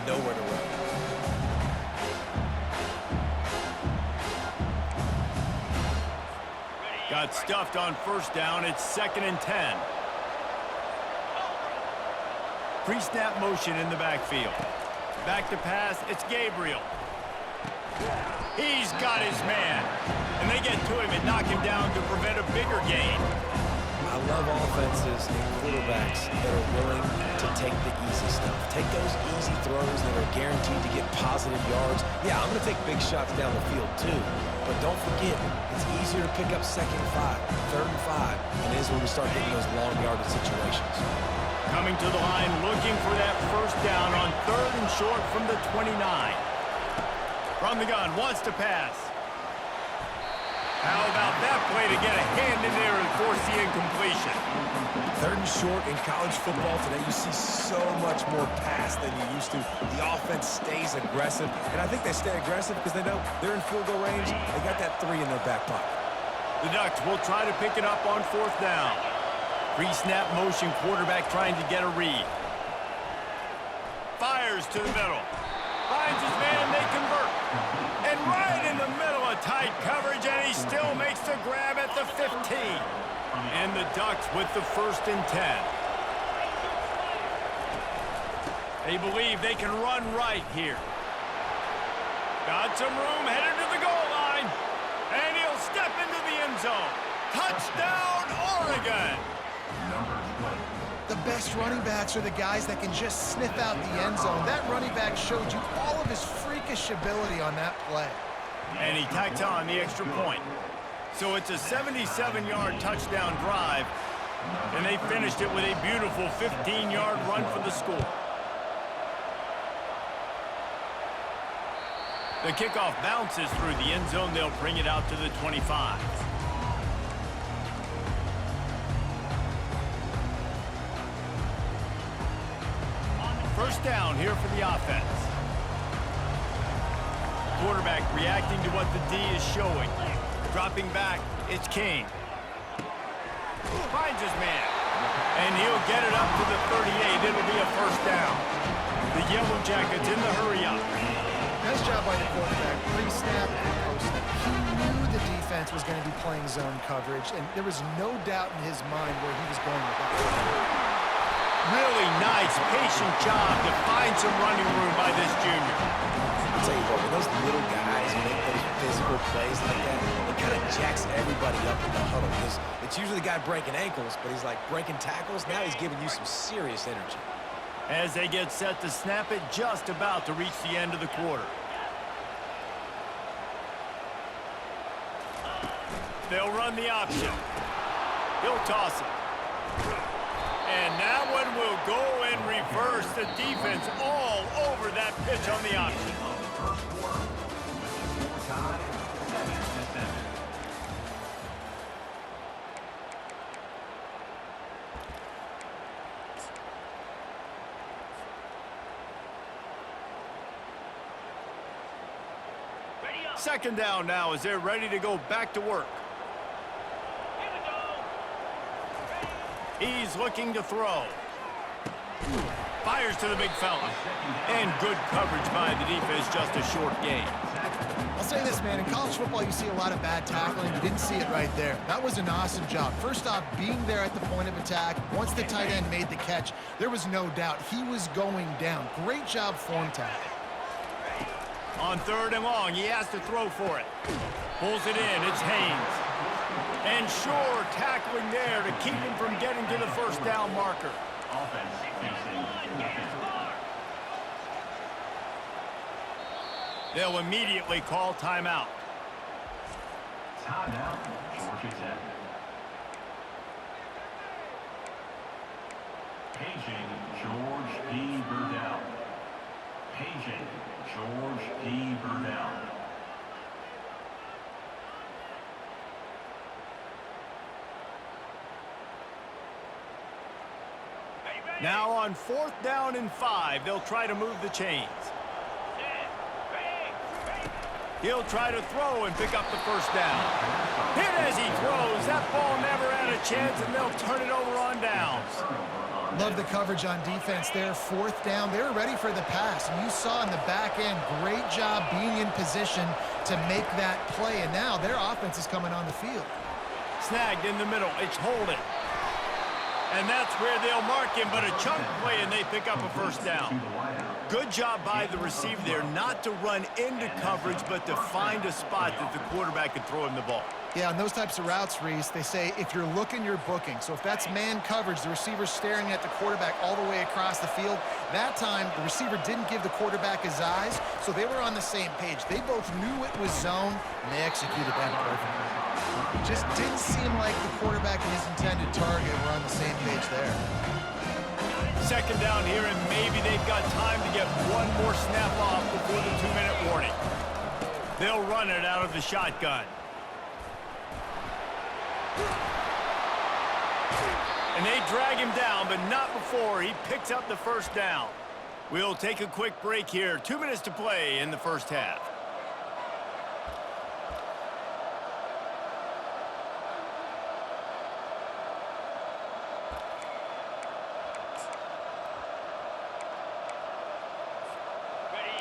nowhere to run. Got stuffed on first down. It's 2nd and 10. Pre-snap motion in the backfield. Back to pass. It's Gabriel. He's got his man. And they get to him and knock him down to prevent a bigger gain. I love offenses and quarterbacks that are willing to take the easy stuff. Take those easy throws that are guaranteed to get positive yards. Yeah, I'm going to take big shots down the field too. But don't forget, it's easier to pick up 2nd and 5, 3rd and 5, than it is when we start getting those long yardage situations. Coming to the line, looking for that first down on 3rd and short from the 29. From the gun, wants to pass. How about that play to get a hand in there and force the incompletion? 3rd and short in college football today, you see so much more pass than you used to. The offense stays aggressive, and I think they stay aggressive because they know they're in field goal range. They got that 3 in their back pocket. The Ducks will try to pick it up on 4th down. Pre-snap motion, quarterback trying to get a read. Fires to the middle. Finds his man, they convert. And right in the middle of tight coverage, and he still makes the grab at the 15. And the Ducks with the 1st and 10. They believe they can run right here. Got some room, headed to the goal line. And he'll step into the end zone. Touchdown, Oregon! The best running backs are the guys that can just sniff out the end zone. That running back showed you all of his freakish ability on that play. And he tacked on the extra point. So it's a 77-yard touchdown drive, and they finished it with a beautiful 15-yard run for the score. The kickoff bounces through the end zone. They'll bring it out to the 25. First down here for the offense. Quarterback reacting to what the D is showing. Dropping back, it's King. Finds his man. And he'll get it up to the 38. It'll be a first down. The Yellow Jackets in the hurry-up. Nice job by the quarterback. Pre-snap and post-snap. He knew the defense was going to be playing zone coverage, and there was no doubt in his mind where he was going with that. Really nice, patient job to find some running room by this junior. I'll tell you what, when those little guys make those physical plays like that, it kind of jacks everybody up in the huddle because it's usually the guy breaking ankles, but he's like breaking tackles. Now he's giving you some serious energy. As they get set to snap it, just about to reach the end of the quarter. They'll run the option. He'll toss it. And that one will go in reverse. The defense all over that pitch on the option. Second down now as they're ready to go back to work. He's looking to throw. Fires to the big fella. And good coverage by the defense, just a short gain. I'll say this, man. In college football, you see a lot of bad tackling. You didn't see it right there. That was an awesome job. First off, being there at the point of attack. Once the tight end made the catch, there was no doubt he was going down. Great job form tackle. On 3rd and long, he has to throw for it. Pulls it in. It's Haynes. And sure, tackling there to keep him from getting to the first down marker. They'll immediately call timeout. Timeout, Georgia Tech. Paging George P. Burdell. Paging George P. Burdell. Now on 4th down and 5, they'll try to move the chains. He'll try to throw and pick up the first down. Hit as he throws. That ball never had a chance, and they'll turn it over on downs. Love the coverage on defense there. Fourth down, they were ready for the pass. And you saw in the back end, great job being in position to make that play. And now their offense is coming on the field. Snagged in the middle. It's holding. And that's where they'll mark him, but a chunk play, and they pick up a first down. Good job by the receiver there not to run into coverage, but to find a spot that the quarterback could throw him the ball. Yeah, on those types of routes, Reese, they say if you're looking, you're booking. So if that's man coverage, the receiver's staring at the quarterback all the way across the field. That time, the receiver didn't give the quarterback his eyes, so they were on the same page. They both knew it was zone, and they executed that perfectly. It just didn't seem like the quarterback and his intended target were on the same page there. Second down here, and maybe they've got time to get one more snap off before the 2-minute warning. They'll run it out of the shotgun. And they drag him down, but not before he picks up the first down. We'll take a quick break here. 2 minutes to play in the first half.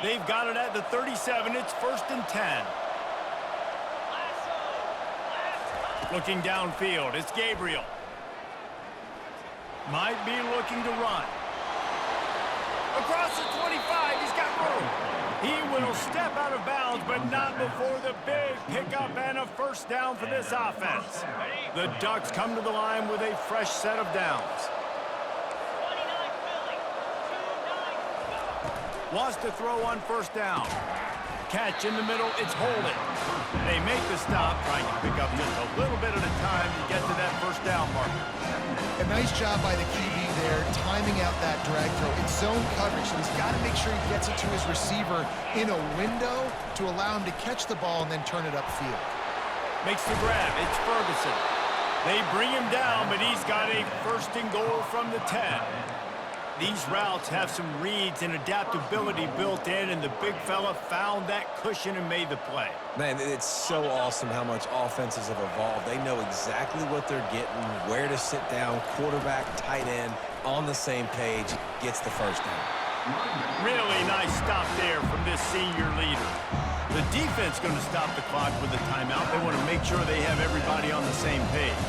They've got it at the 37. It's 1st and 10. Looking downfield, it's Gabriel. Might be looking to run. Across the 25, he's got room. He will step out of bounds, but not before the big pickup and a first down for this offense. The Ducks come to the line with a fresh set of downs. Wants to throw on first down. Catch in the middle, it's holding. They make the stop, trying to pick up just a little bit at a time to get to that first down marker. A nice job by the QB there, timing out that drag throw. It's zone coverage, so he's got to make sure he gets it to his receiver in a window to allow him to catch the ball and then turn it upfield. Makes the grab, it's Ferguson. They bring him down, but he's got a 1st and goal from the 10. These routes have some reads and adaptability built in, and the big fella found that cushion and made the play. Man, it's so awesome how much offenses have evolved. They know exactly what they're getting, where to sit down, quarterback, tight end, on the same page, gets the first down. Really nice stop there from this senior leader. The defense going to stop the clock with a timeout. They want to make sure they have everybody on the same page.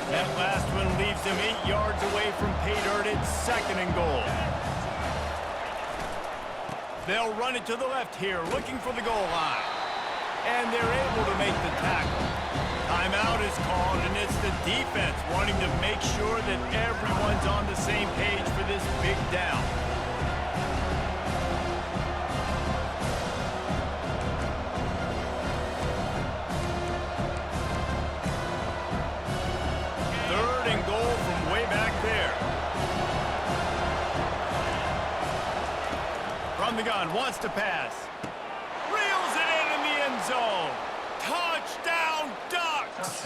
That last one leaves them 8 yards away from pay dirt. It's 2nd and goal. They'll run it to the left here, looking for the goal line. And they're able to make the tackle. Timeout is called, and it's the defense wanting to make sure that everyone's on the same page for this big down. The gun wants to pass. Reels it in the end zone. Touchdown, Ducks!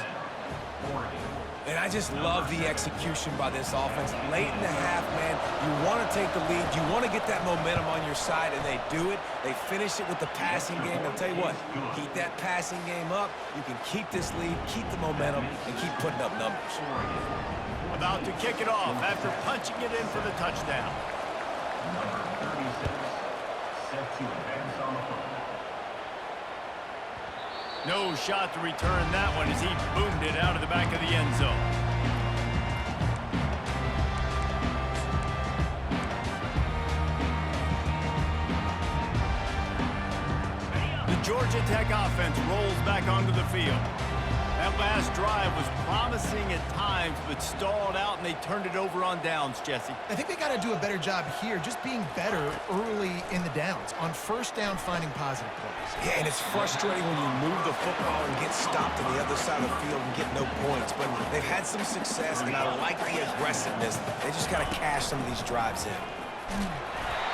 And I just love the execution by this offense. Late in the half, man, you want to take the lead. You want to get that momentum on your side, and they do it. They finish it with the passing game. I'll tell you what, keep that passing game up. You can keep this lead, keep the momentum, and keep putting up numbers. About to kick it off after punching it in for the touchdown. No shot to return that one as he boomed it out of the back of the end zone. The Georgia Tech offense rolls back onto the field. That last drive was promising at times, but stalled out, and they turned it over on downs, Jesse. I think they got to do a better job here, just being better early in the downs. On first down, finding positive plays. Yeah, and it's frustrating when you move the football and get stopped on the other side of the field and get no points. But they've had some success, and I like the aggressiveness. They just got to cash some of these drives in.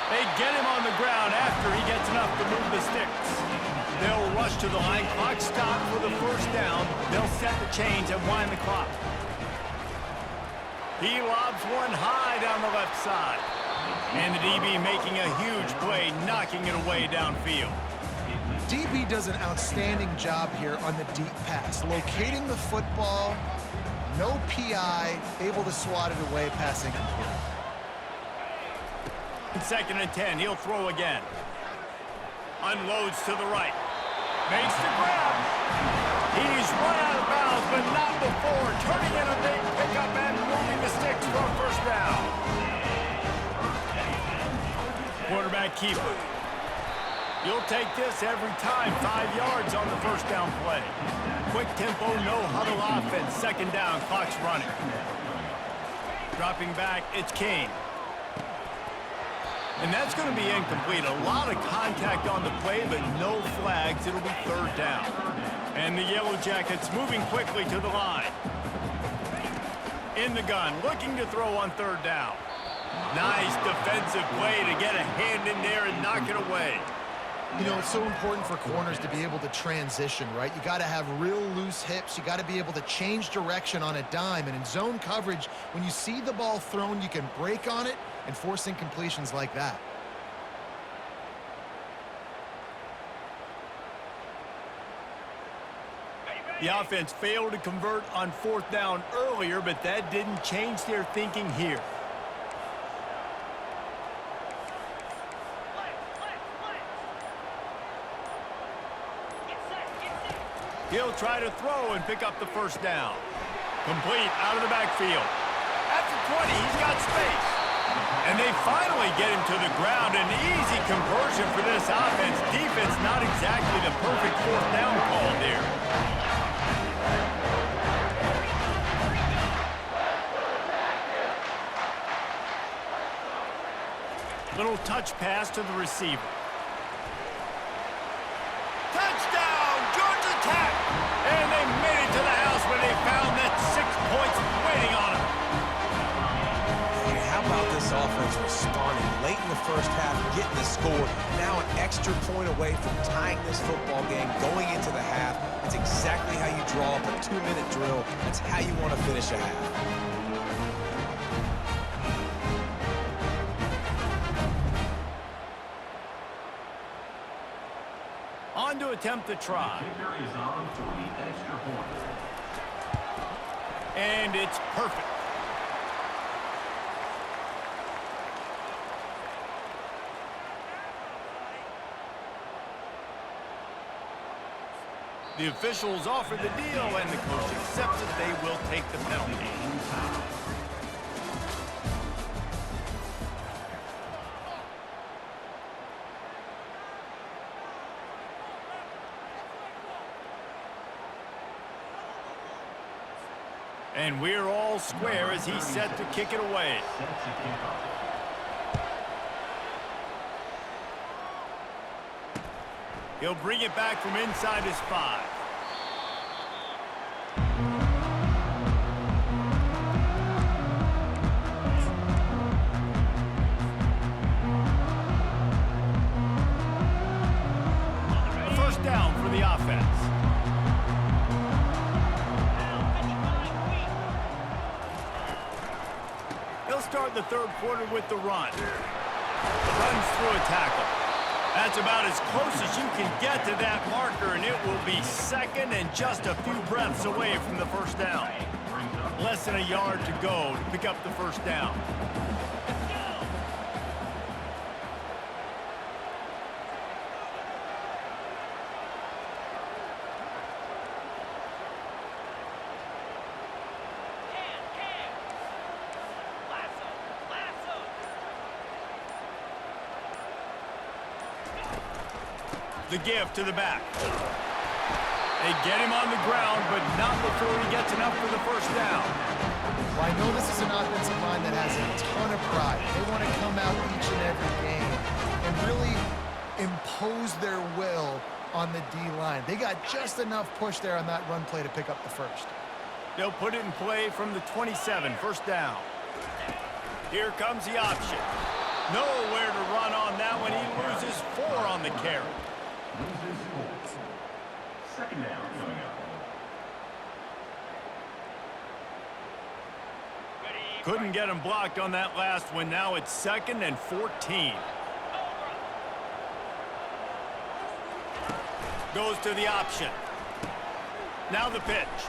They get him on the ground after he gets enough to move the sticks. They'll rush to the line. Clock stopped for the first down. They'll set the chains and wind the clock. He lobs one high down the left side. And the DB making a huge play, knocking it away downfield. DB does an outstanding job here on the deep pass, locating the football, no PI, able to swat it away, passing complete. 2nd and 10, he'll throw again. Unloads to the right. Makes the grab. He's run out of bounds, but not before. Turning in a big pickup and moving the sticks for a first down. Quarterback keeper. You'll take this every time. 5 yards on the first down play. Quick tempo, no huddle offense. 2nd down, clock's running. Dropping back, it's King. And that's going to be incomplete. A lot of contact on the play, but no flags. It'll be 3rd down. And the Yellow Jackets moving quickly to the line. In the gun, looking to throw on 3rd down. Nice defensive play to get a hand in there and knock it away. You know, it's so important for corners to be able to transition, right? You got to have real loose hips. You got to be able to change direction on a dime. And in zone coverage, when you see the ball thrown, you can break on it and force incompletions like that. The offense failed to convert on 4th down earlier, but that didn't change their thinking here. He'll try to throw and pick up the first down. Complete out of the backfield. At the 20, he's got space. And they finally get him to the ground. An easy conversion for this offense. Defense not exactly the perfect 4th down call there. Little touch pass to the receiver. Touchdown, Georgia Tech! And they made it to the house when they found that 6 points waiting on them. Hey, how about this offense responding late in the first half, getting the score, now an extra point away from tying this football game, going into the half. That's exactly how you draw up a 2-minute drill. That's how you want to finish a half. On to attempt the try. Kicker is on for the extra point. And it's perfect. The officials offer the deal, and the coach accepts it. They will take the penalty. And we're all square as he's set to kick it away. Sets a kickoff. He'll bring it back from inside his 5. A first down for the offense. He'll start the 3rd quarter with the run. Runs through a tackle. That's about as close as you can get to that marker, and it will be 2nd and just a few breaths away from the first down. Less than a yard to go to pick up the first down. The give to the back. They get him on the ground, but not before he gets enough for the first down. Well, I know this is an offensive line that has a ton of pride. They want to come out each and every game and really impose their will on the D-line. They got just enough push there on that run play to pick up the first. They'll put it in play from the 27, first down. Here comes the option. Nowhere to run on that one. He loses 4 on the carry. Loses 4. 2nd down coming up. Couldn't get him blocked on that last one. Now it's 2nd and 14. Goes to the option. Now the pitch.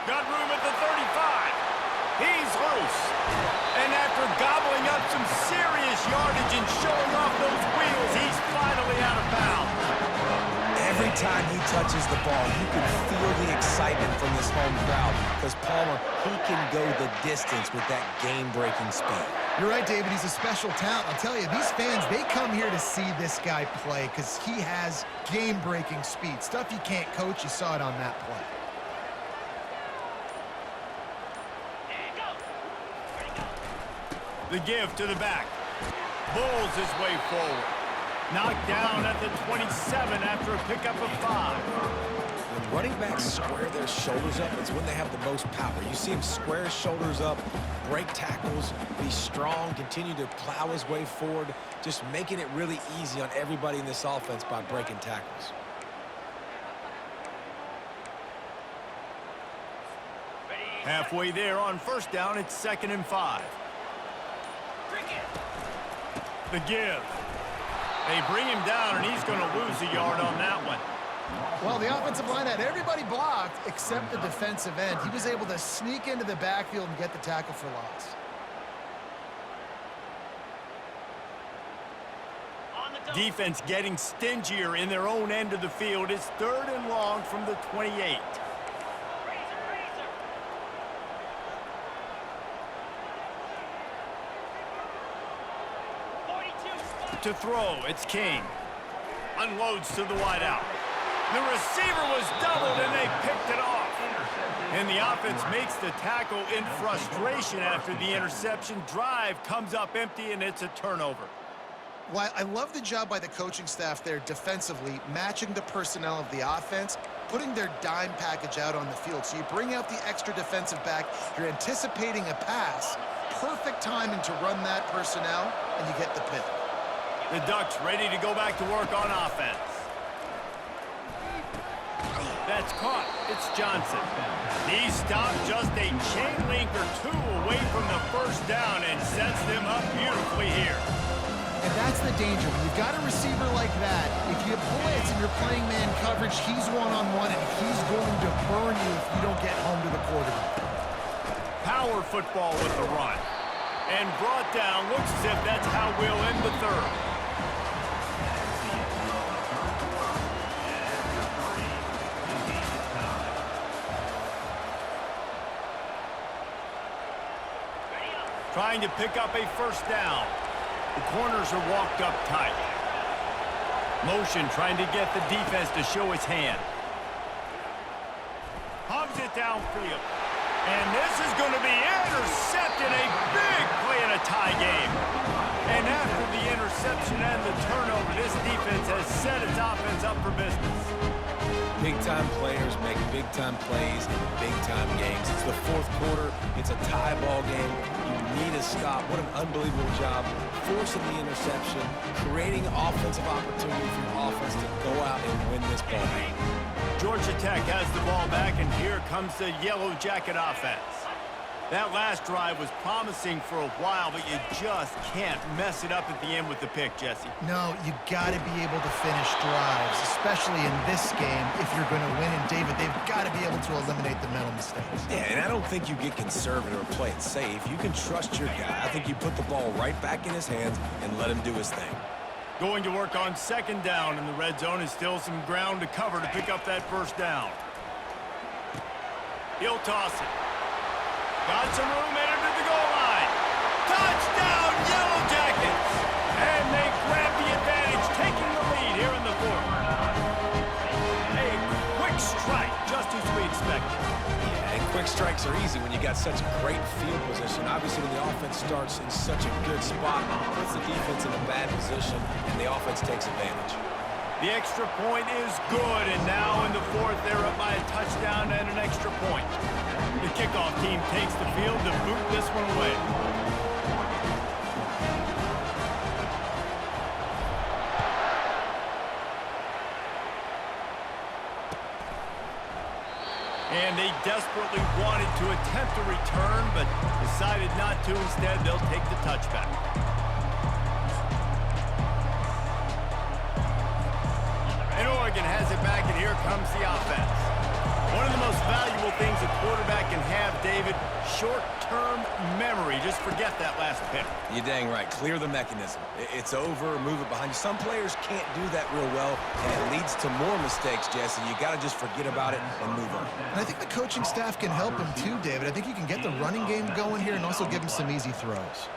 Got room at the 35. He's loose. And after gobbling up some serious yardage and showing off those wheels, he's finally out of bounds. Every time he touches the ball, you can feel the excitement from this home crowd because Palmer, he can go the distance with that game-breaking speed. You're right, David. He's a special talent. I'll tell you, these fans, they come here to see this guy play because he has game-breaking speed. Stuff you can't coach. You saw it on that play. The give to the back. Bulls his way forward. Knocked down at the 27 after a pickup of 5. When running backs square their shoulders up, it's when they have the most power. You see him square his shoulders up, break tackles, be strong, continue to plow his way forward, just making it really easy on everybody in this offense by breaking tackles. Halfway there on first down, it's 2nd and 5. The give. They bring him down, and he's going to lose a yard on that one. Well, the offensive line had everybody blocked except the defensive end. He was able to sneak into the backfield and get the tackle for loss. Defense getting stingier in their own end of the field. It's 3rd and long from the 28. To throw, it's King. Unloads to the wideout. The receiver was doubled, and they picked it off. And the offense makes the tackle in frustration after the interception. Drive comes up empty, and it's a turnover. Well, I love the job by the coaching staff there defensively, matching the personnel of the offense, putting their dime package out on the field. So you bring out the extra defensive back, you're anticipating a pass, perfect timing to run that personnel, and you get the pick. The Ducks ready to go back to work on offense. That's caught. It's Johnson. He stopped just a chain link or 2 away from the first down and sets them up beautifully here. And that's the danger. When you've got a receiver like that, if you blitz and you're playing man coverage, he's one-on-one, and he's going to burn you if you don't get home to the quarterback. Power football with the run. And brought down. Looks as if that's how we'll end the 3rd. Trying to pick up a first down. The corners are walked up tight. Motion trying to get the defense to show his hand. Hubs it downfield. And this is going to be intercepted. A big play in a tie game. And after the interception and the turnover, this defense has set its offense up for business. Big-time players make big-time plays in big-time games. It's the 4th quarter. It's a tie ball game. You need a stop. What an unbelievable job forcing the interception, creating offensive opportunity for your offense to go out and win this ball game. Georgia Tech has the ball back, and here comes the Yellow Jacket offense. That last drive was promising for a while, but you just can't mess it up at the end with the pick, Jesse. No, you got to be able to finish drives, especially in this game if you're going to win. And, David, they've got to be able to eliminate the mental mistakes. Yeah, and I don't think you get conservative or play it safe. You can trust your guy. I think you put the ball right back in his hands and let him do his thing. Going to work on 2nd down, and the red zone is still some ground to cover to pick up that first down. He'll toss it. Got some room headed to the goal line. Touchdown, Yellow Jackets! And they grab the advantage, taking the lead here in the 4th. A quick strike, just as we expected. Yeah, and quick strikes are easy when you got such great field position. Obviously, when the offense starts in such a good spot, it puts the defense in a bad position, and the offense takes advantage. The extra point is good, and now in the 4th, they're up by a touchdown and an extra point. The kickoff team takes the field to boot this one away. And they desperately wanted to attempt a return, but decided not to. Instead, they'll take the touchback. And Oregon has it back, and here comes the offense. One of the most valuable things a quarterback can have, David, short-term memory. Just forget that last pick. You're dang right. Clear the mechanism. It's over, move it behind you. Some players can't do that real well, and it leads to more mistakes, Jesse. You got to just forget about it and move on. And I think the coaching staff can help him too, David. I think you can get the running game going here and also give him some easy throws.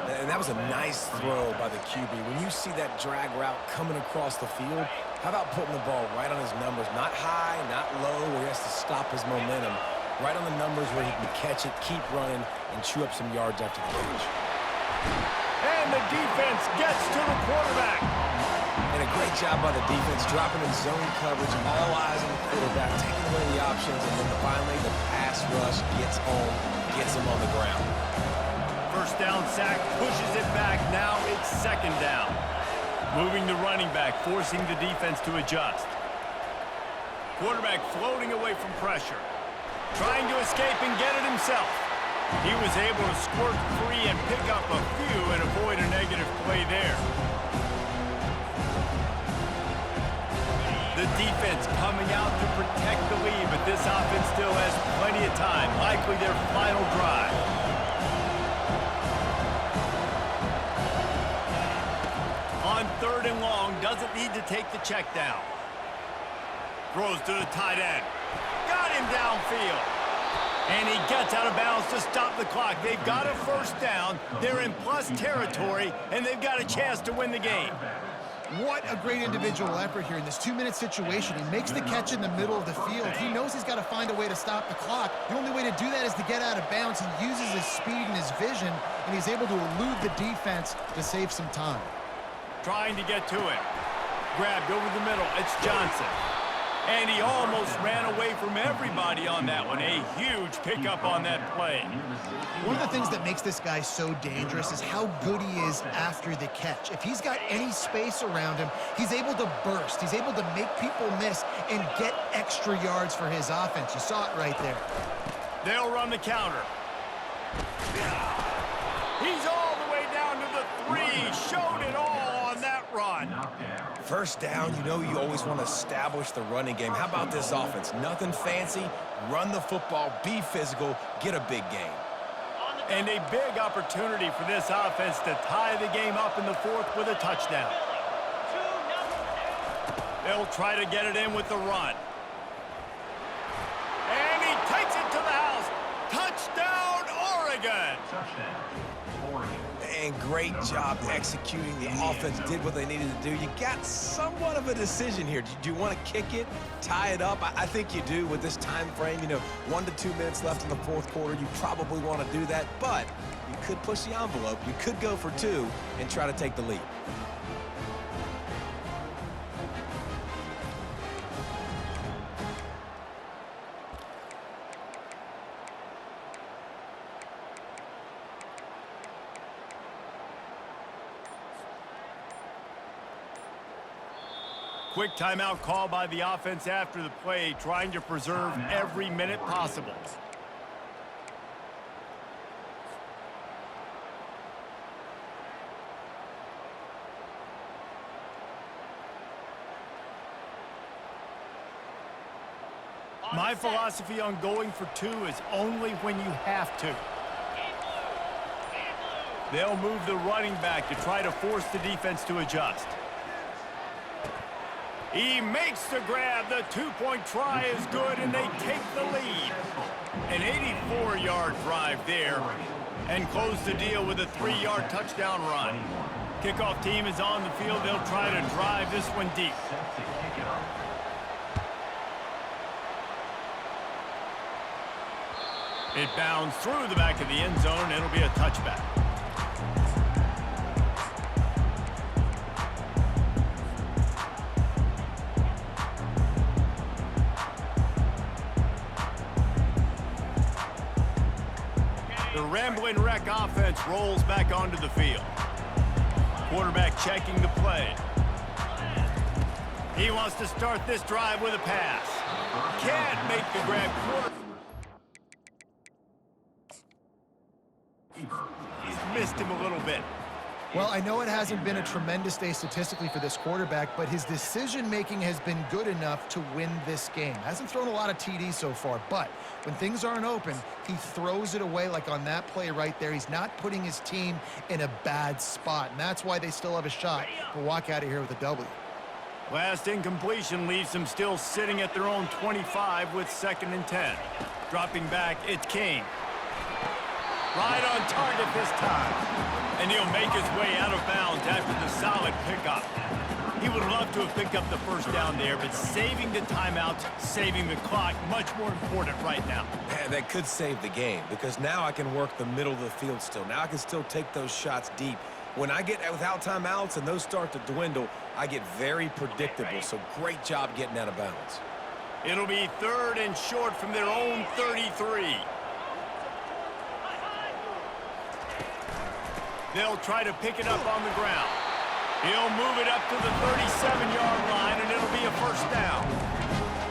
And that was a nice throw by the QB. When you see that drag route coming across the field, how about putting the ball right on his numbers? Not high, not low, where he has to stop his momentum. Right on the numbers where he can catch it, keep running, and chew up some yards after the catch. And the defense gets to the quarterback. And a great job by the defense, dropping in zone coverage, all eyes on the quarterback, taking away the options, and then finally the pass rush gets home, gets him on the ground. First down sack, pushes it back. Now it's second down. Moving the running back, forcing the defense to adjust. Quarterback floating away from pressure. Trying to escape and get it himself. He was able to squirt free and pick up a few and avoid a negative play there. The defense coming out to protect the lead, but this offense still has plenty of time. Likely their final drive. On third and long, doesn't need to take the check down. Throws to the tight end. Got him downfield. And he gets out of bounds to stop the clock. They've got a first down. They're in plus territory, and they've got a chance to win the game. What a great individual effort here in this 2-minute situation. He makes the catch in the middle of the field. He knows he's got to find a way to stop the clock. The only way to do that is to get out of bounds. He uses his speed and his vision, and he's able to elude the defense to save some time. Trying to get to it. Grabbed over the middle. It's Johnson. And he almost ran away from everybody on that one. A huge pickup on that play. One of the things that makes this guy so dangerous is how good he is after the catch. If he's got any space around him, he's able to burst. He's able to make people miss and get extra yards for his offense. You saw it right there. They'll run the counter. He's all the way down to the 3. Showed it all on that run. First down, you know you always want to establish the running game. How about this offense? Nothing fancy. Run the football, be physical, get a big gain. And a big opportunity for this offense to tie the game up in the fourth with a touchdown. They'll try to get it in with the run. And he takes it to the house. Touchdown, Oregon! Touchdown, Oregon. And great job executing. The offense did what they needed to do. You got somewhat of a decision here. Do you want to kick it, tie it up? I think you do with this time frame. You know, 1 to 2 minutes left in the fourth quarter. You probably want to do that, but you could push the envelope. You could go for 2 and try to take the lead. Quick timeout call by the offense after the play, trying to preserve every minute possible. My philosophy on going for 2 is only when you have to. They'll move the running back to try to force the defense to adjust. He makes the grab. The 2-point try is good, and they take the lead. An 84-yard drive there, and close the deal with a 3-yard touchdown run. Kickoff team is on the field. They'll try to drive this one deep. It bounds through the back of the end zone. It'll be a touchback. The Ramblin' Wreck offense rolls back onto the field. Quarterback checking the play. He wants to start this drive with a pass. Can't make the grab. He's missed him a little bit. Well, I know it hasn't been a tremendous day statistically for this quarterback, but his decision-making has been good enough to win this game. Hasn't thrown a lot of TDs so far, but when things aren't open, he throws it away like on that play right there. He's not putting his team in a bad spot, and that's why they still have a shot to walk out of here with a W. Last incompletion leaves them still sitting at their own 25 with 2nd and 10. Dropping back, it's King. Right on target this time. And he'll make his way out of bounds after the solid pickup. He would love to have picked up the first down there, but saving the timeouts, saving the clock, much more important right now. Man, that could save the game because now I can work the middle of the field still. Now I can still take those shots deep. When I get without timeouts and those start to dwindle, I get very predictable. So great job getting out of bounds. It'll be 3rd and short from their own 33. They'll try to pick it up on the ground. He'll move it up to the 37-yard line, and it'll be a first down.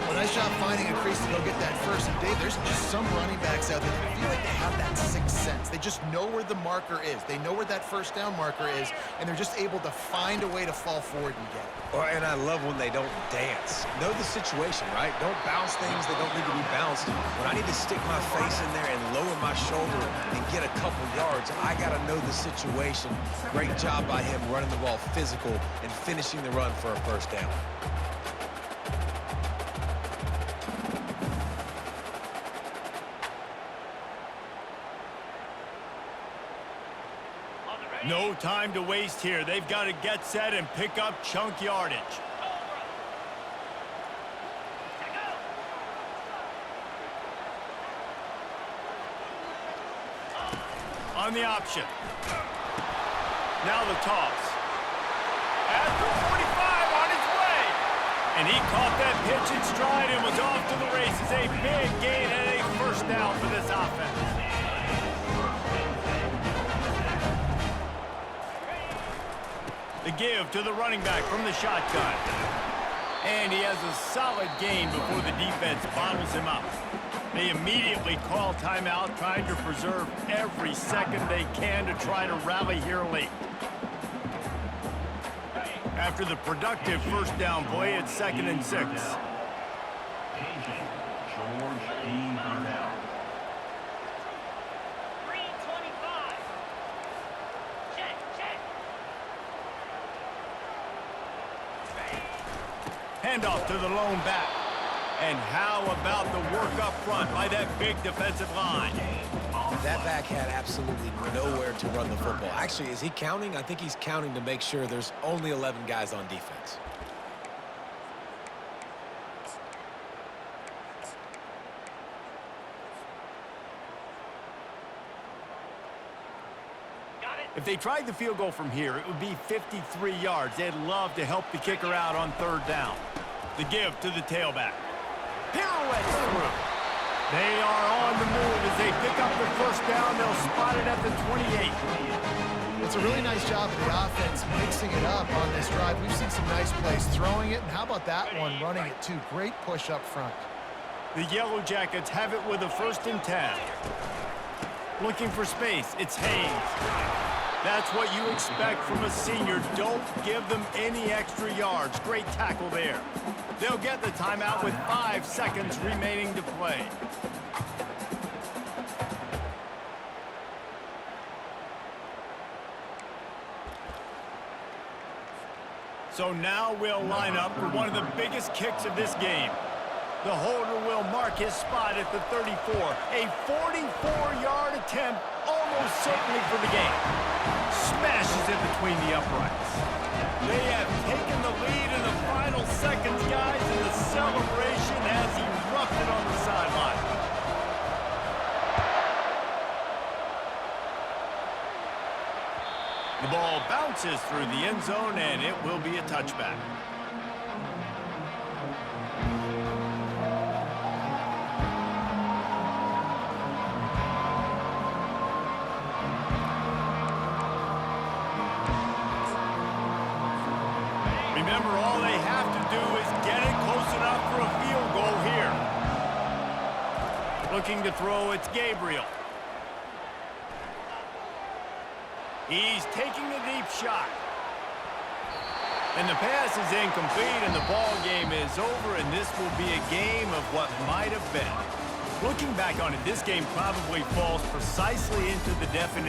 Well, nice job finding a crease to go get that first. And Dave, there's just some running backs out there that feel like they have that sixth sense. They just know where the marker is. They know where that first down marker is, and they're just able to find a way to fall forward and get it. And I love when they don't dance. Know the situation, right? Don't bounce things that don't need to be bounced. When I need to stick my face in there and lower my shoulder and get a couple yards, I got to know the situation. Great job by him running the ball physical and finishing the run for a first down. No time to waste here. They've got to get set and pick up chunk yardage. On the option. Now the toss. At the 45 on its way. And he caught that pitch in stride and was off to the races. A big gain and a first down for this offense. The give to the running back from the shotgun. And he has a solid gain before the defense bottles him up. They immediately call timeout, trying to preserve every second they can to try to rally here late. After the productive first down play, it's 2nd and 6. Agent George D. Burnell. 325. Check. Handoff to the lone back. And how about the work up front by that big defensive line? That back had absolutely nowhere to run the football. Actually, is he counting? I think he's counting to make sure there's only 11 guys on defense. If they tried the field goal from here, it would be 53 yards. They'd love to help the kicker out on 3rd down. The give to the tailback. Pirouettes through. They are on the move as they pick up the first down. They'll spot it at the 28. It's a really nice job of the offense mixing it up on this drive. We've seen some nice plays throwing it, and how about that one running it too? Great push up front. The Yellow Jackets have it with a 1st and 10. Looking for space, it's Haynes. That's what you expect from a senior. Don't give them any extra yards. Great tackle there. They'll get the timeout with 5 seconds remaining to play. So now we'll line up for one of the biggest kicks of this game. The holder will mark his spot at the 34. A 44-yard attempt, almost certainly for the game. Smashes it between the uprights. They have taken the lead in the final seconds, guys, and the celebration has erupted on the sideline. The ball bounces through the end zone, and it will be a touchback. Remember, all they have to do is get it close enough for a field goal here. Looking to throw, it's Gabriel. He's taking a deep shot. And the pass is incomplete, and the ball game is over, and this will be a game of what might have been. Looking back on it, this game probably falls precisely into the definition